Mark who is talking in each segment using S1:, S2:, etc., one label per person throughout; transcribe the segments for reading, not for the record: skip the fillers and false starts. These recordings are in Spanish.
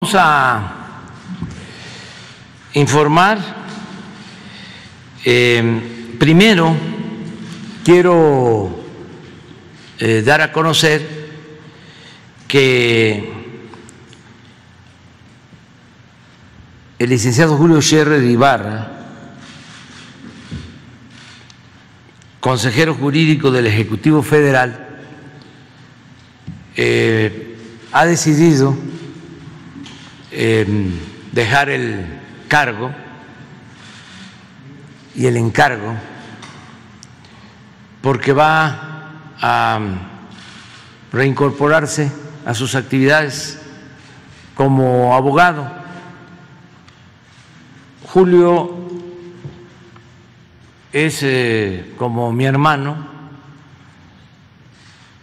S1: Vamos a informar. Primero, quiero dar a conocer que el licenciado Julio Scherer Ibarra, consejero jurídico del Ejecutivo Federal, ha decidido dejar el cargo y el encargo porque va a reincorporarse a sus actividades como abogado. Julio es como mi hermano,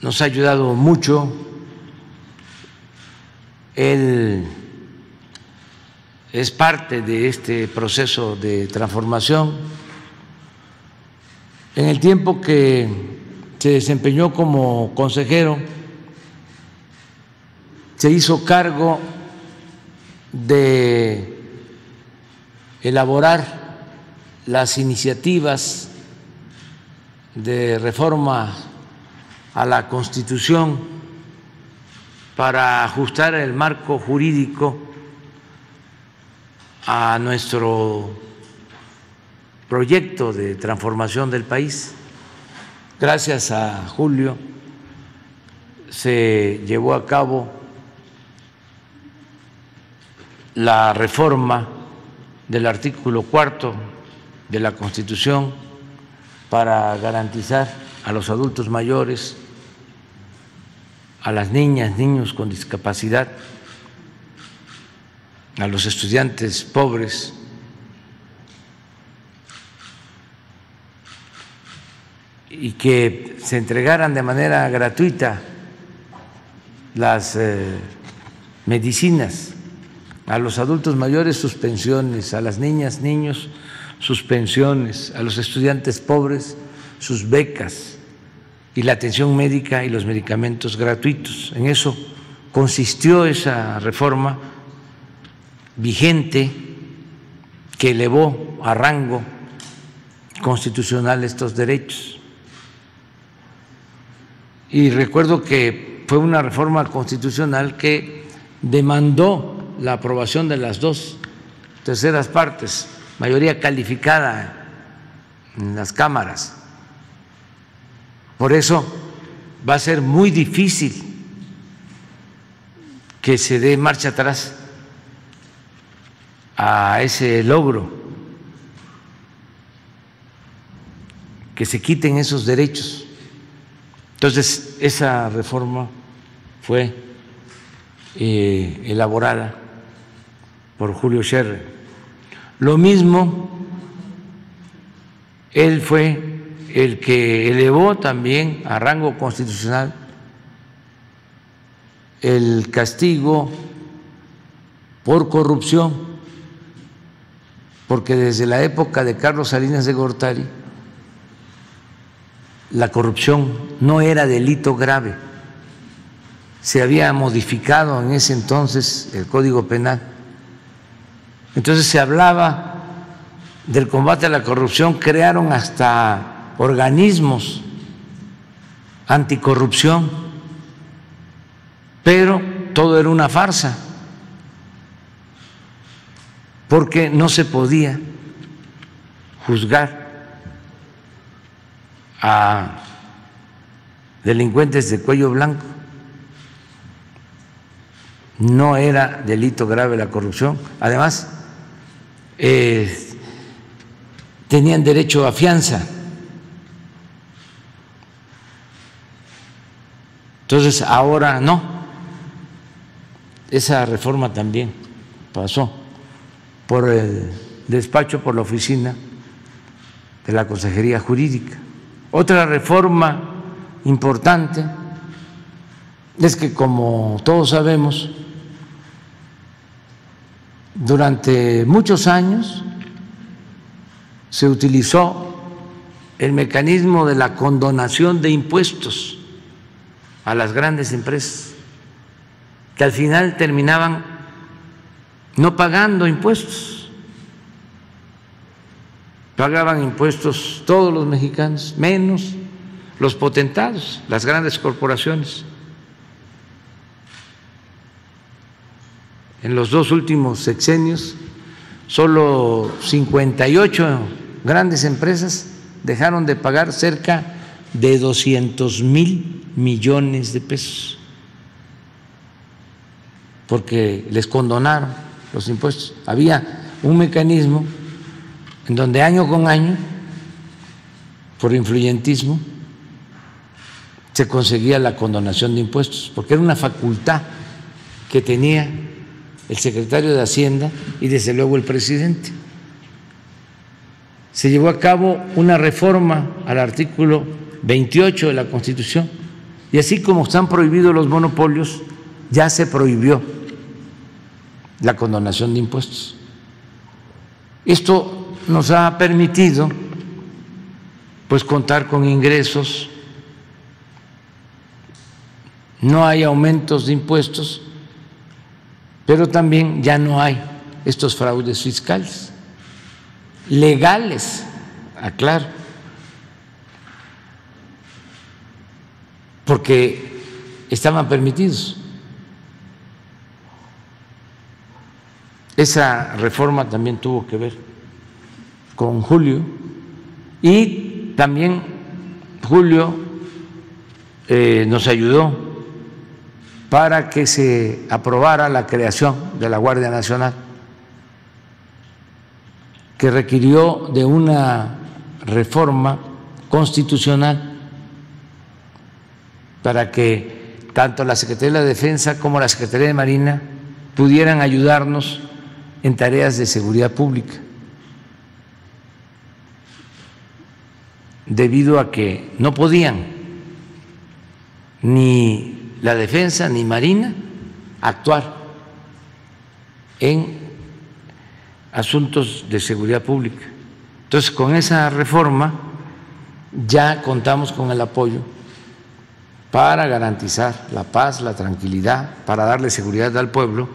S1: nos ha ayudado mucho. Él es parte de este proceso de transformación. En el tiempo que se desempeñó como consejero, se hizo cargo de elaborar las iniciativas de reforma a la Constitución para ajustar el marco jurídico a nuestro proyecto de transformación del país. Gracias a Julio se llevó a cabo la reforma del artículo 4 de la Constitución para garantizar a los adultos mayores, a las niñas, niños con discapacidad, a los estudiantes pobres, y que se entregaran de manera gratuita las medicinas, a los adultos mayores sus pensiones, a las niñas, niños sus pensiones, a los estudiantes pobres sus becas y la atención médica y los medicamentos gratuitos. En eso consistió esa reforma vigente que elevó a rango constitucional estos derechos. Y recuerdo que fue una reforma constitucional que demandó la aprobación de las 2/3 partes, mayoría calificada en las cámaras. Por eso va a ser muy difícil que se dé marcha atrás a ese logro, que se quiten esos derechos. Entonces, esa reforma fue elaborada por Julio Scherer. Lo mismo, él fue el que elevó también a rango constitucional el castigo por corrupción, porque desde la época de Carlos Salinas de Gortari la corrupción no era delito grave. Se había modificado en ese entonces el Código Penal. Entonces se hablaba del combate a la corrupción, crearon hasta organismos anticorrupción, pero todo era una farsa, porque no se podía juzgar a delincuentes de cuello blanco. No era delito grave la corrupción. Además, tenían derecho a fianza. Entonces, ahora no. Esa reforma también pasó por el despacho, por la oficina de la Consejería Jurídica. Otra reforma importante es que, como todos sabemos, durante muchos años se utilizó el mecanismo de la condonación de impuestos a las grandes empresas, que al final terminaban no pagando impuestos. Pagaban impuestos todos los mexicanos, menos los potentados, las grandes corporaciones. En los 2 últimos sexenios, solo 58 grandes empresas dejaron de pagar cerca de 200,000 millones de pesos, porque les condonaron los impuestos. Había un mecanismo en donde año con año, por influyentismo, se conseguía la condonación de impuestos, porque era una facultad que tenía el secretario de Hacienda y desde luego el presidente. Se llevó a cabo una reforma al artículo 28 de la Constitución y así como están prohibidos los monopolios, ya se prohibió la condonación de impuestos. Esto nos ha permitido pues contar con ingresos, no hay aumentos de impuestos, pero también ya no hay estos fraudes fiscales legales, aclaro, porque estaban permitidos. Esa reforma también tuvo que ver con Julio y también Julio nos ayudó para que se aprobara la creación de la Guardia Nacional, que requirió de una reforma constitucional para que tanto la Secretaría de Defensa como la Secretaría de Marina pudieran ayudarnos en tareas de seguridad pública, debido a que no podían ni la Defensa ni Marina actuar en asuntos de seguridad pública. Entonces, con esa reforma ya contamos con el apoyo para garantizar la paz, la tranquilidad, para darle seguridad al pueblo,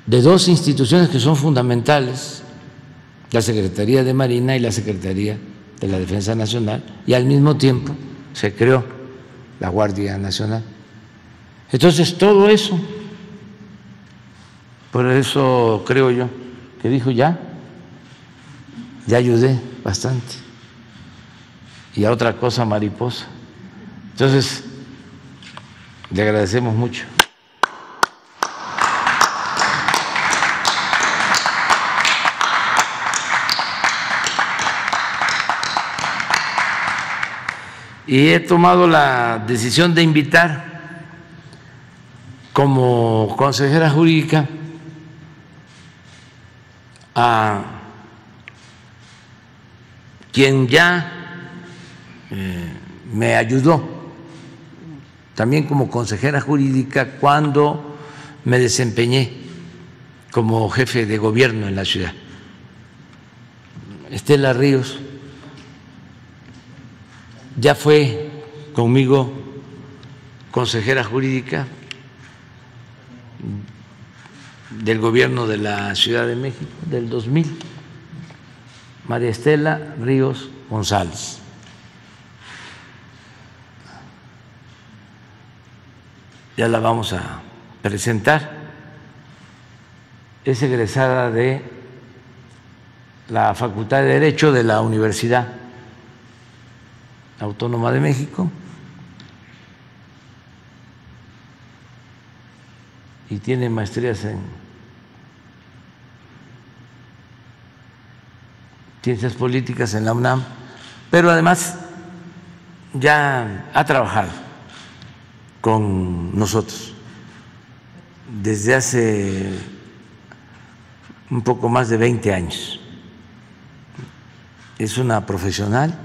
S1: de 2 instituciones que son fundamentales, la Secretaría de Marina y la Secretaría de la Defensa Nacional, y al mismo tiempo se creó la Guardia Nacional. Entonces, todo eso, por eso creo yo que dijo ya ayudé bastante, y a otra cosa mariposa. Entonces, le agradecemos mucho. Y he tomado la decisión de invitar como consejera jurídica a quien ya me ayudó también como consejera jurídica cuando me desempeñé como jefe de gobierno en la ciudad, Estela Ríos. Ya fue conmigo consejera jurídica del gobierno de la Ciudad de México del 2000, María Estela Ríos González. Ya la vamos a presentar. Es egresada de la Facultad de Derecho de la Universidad Autónoma de México y tiene maestrías en Ciencias Políticas en la UNAM, pero además ya ha trabajado con nosotros desde hace un poco más de 20 años. Es una profesional,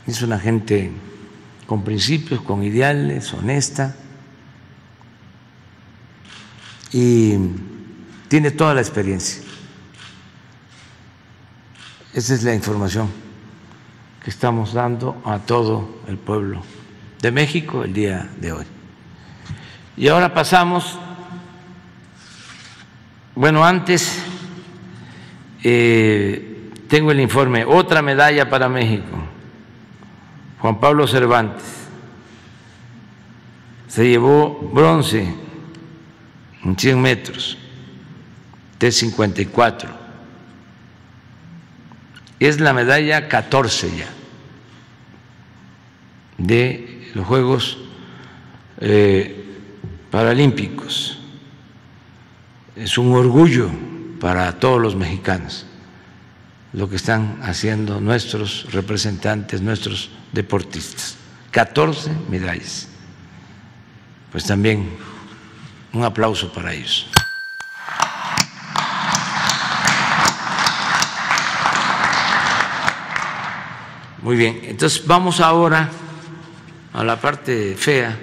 S1: es una gente con principios, con ideales, honesta, y tiene toda la experiencia. Esa es la información que estamos dando a todo el pueblo de México el día de hoy. Y ahora pasamos Bueno, antes tengo el informe, otra medalla para México. Juan Pablo Cervantes se llevó bronce en 100 metros, T54. Es la medalla 14 ya de los Juegos Paralímpicos. Es un orgullo para todos los mexicanos lo que están haciendo nuestros representantes, nuestros deportistas. 14 medallas. Pues también un aplauso para ellos. Muy bien, entonces vamos ahora a la parte fea.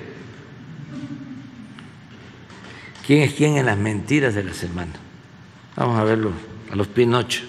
S1: ¿Quién es quién en las mentiras de la semana? Vamos a verlo, a los Pinocho.